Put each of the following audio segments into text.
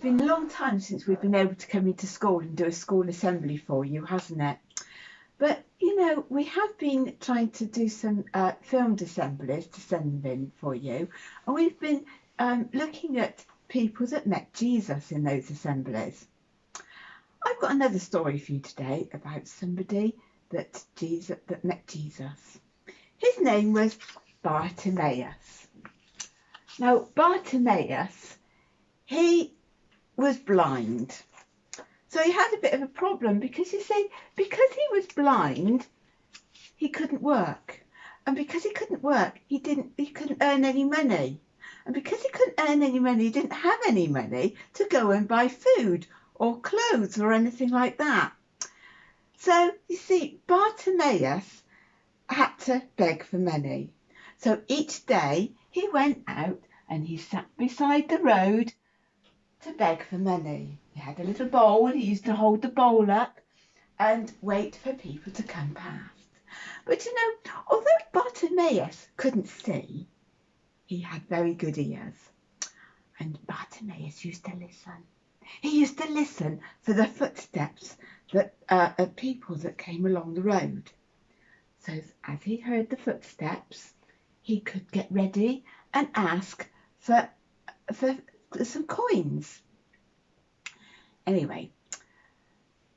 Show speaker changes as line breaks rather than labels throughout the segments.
been a long time since we've been able to come into school and do a school assembly for you, hasn't it? But, you know, we have been trying to do some filmed assemblies to send them in for you. And we've been looking at people that met Jesus in those assemblies. I've got another story for you today about somebody that met Jesus. His name was Bartimaeus. Now, Bartimaeus, he was blind. So he had a bit of a problem because, you see, because he was blind, he couldn't work. And because he couldn't work, he couldn't earn any money. And because he couldn't earn any money, he didn't have any money to go and buy food or clothes or anything like that. So, you see, Bartimaeus had to beg for money. So each day he went out and he sat beside the road to beg for money. He had a little bowl, he used to hold the bowl up and wait for people to come past. But you know, although Bartimaeus couldn't see, he had very good ears. And Bartimaeus used to listen. He used to listen for the footsteps of people that came along the road. So as he heard the footsteps, he could get ready and ask for some coins. Anyway,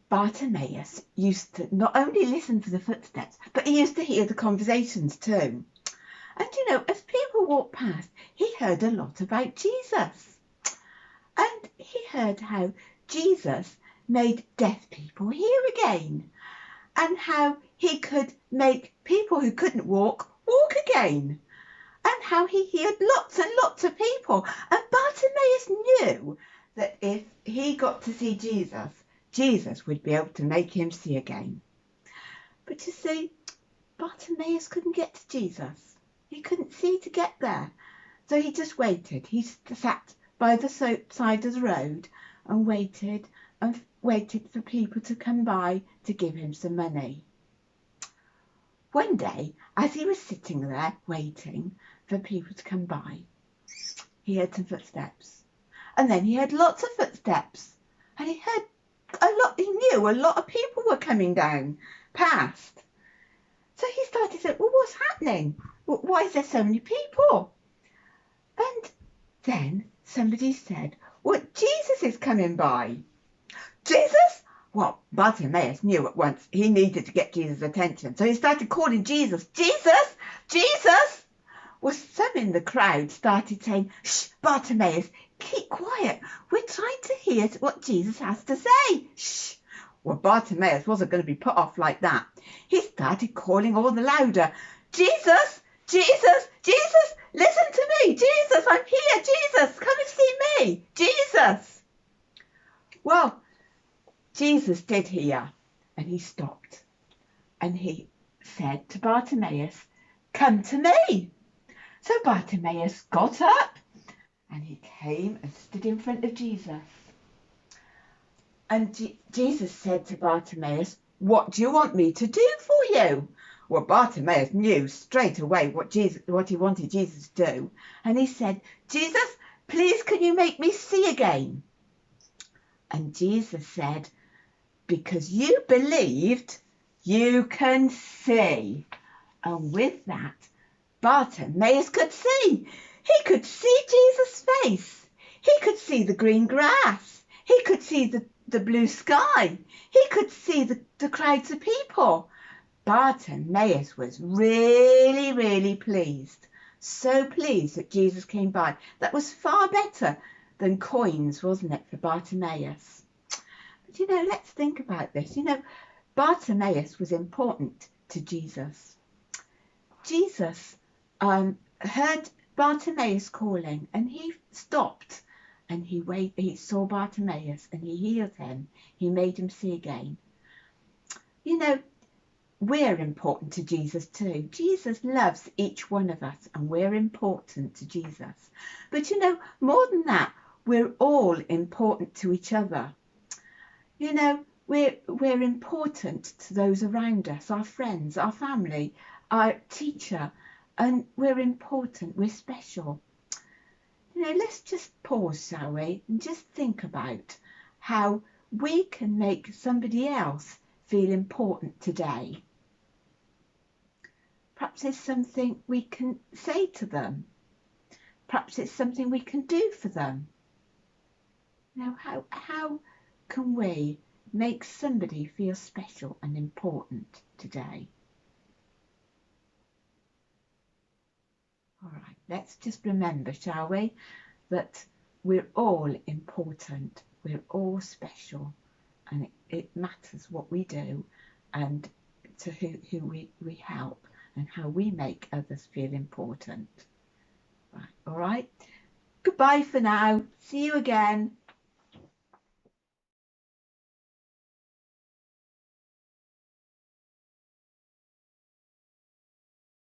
Bartimaeus used to not only listen for the footsteps, but he used to hear the conversations too. And you know, as people walked past, he heard a lot about Jesus. And he heard how Jesus made deaf people hear again, and how he could make people who couldn't walk again, and how he healed lots and lots of people. And Bartimaeus knew that if he got to see Jesus, Jesus would be able to make him see again. But you see, Bartimaeus couldn't get to Jesus. He couldn't see to get there. So he just waited. He sat by the side of the road and waited for people to come by to give him some money. One day, as he was sitting there waiting for people to come by, he heard some footsteps. And then he heard lots of footsteps. And he heard he knew a lot of people were coming down past. So he started saying, well, what's happening? Why is there so many people? And then somebody said, well, Jesus is coming by. Jesus? Well, Bartimaeus knew at once he needed to get Jesus' attention. So he started calling Jesus, Jesus, Jesus. Well, some in the crowd started saying, shh, Bartimaeus, keep quiet. We're trying to hear what Jesus has to say. Shh. Well, Bartimaeus wasn't going to be put off like that. He started calling all the louder, Jesus, Jesus, Jesus, listen to me. Jesus, I'm here. Jesus, come and see me. Jesus. Well, Jesus did hear, and he stopped. And he said to Bartimaeus, come to me. So Bartimaeus got up and he came and stood in front of Jesus. And Jesus said to Bartimaeus, what do you want me to do for you? Well, Bartimaeus knew straight away what he wanted Jesus to do. And he said, Jesus, please can you make me see again? And Jesus said, because you believed, you can see. And with that, Bartimaeus could see. He could see Jesus' face. He could see the green grass. He could see the blue sky. He could see the crowds of people. Bartimaeus was really, really pleased. So pleased that Jesus came by. That was far better than coins, wasn't it, for Bartimaeus? But you know, let's think about this. You know, Bartimaeus was important to Jesus. Jesus heard Bartimaeus calling, and he stopped and he saw Bartimaeus and he healed him. He made him see again. You know, we're important to Jesus too. Jesus loves each one of us and we're important to Jesus. But you know, more than that, we're all important to each other. You know, we're important to those around us, our friends, our family, our teacher, and we're important, we're special. Let's just pause, shall we, and just think about how we can make somebody else feel important today. Perhaps it's something we can say to them. Perhaps it's something we can do for them. How can we make somebody feel special and important today? All right, let's just remember, shall we, that we're all important, we're all special, and it matters what we do and to who we help and how we make others feel important. Right, all right. Goodbye for now. See you again.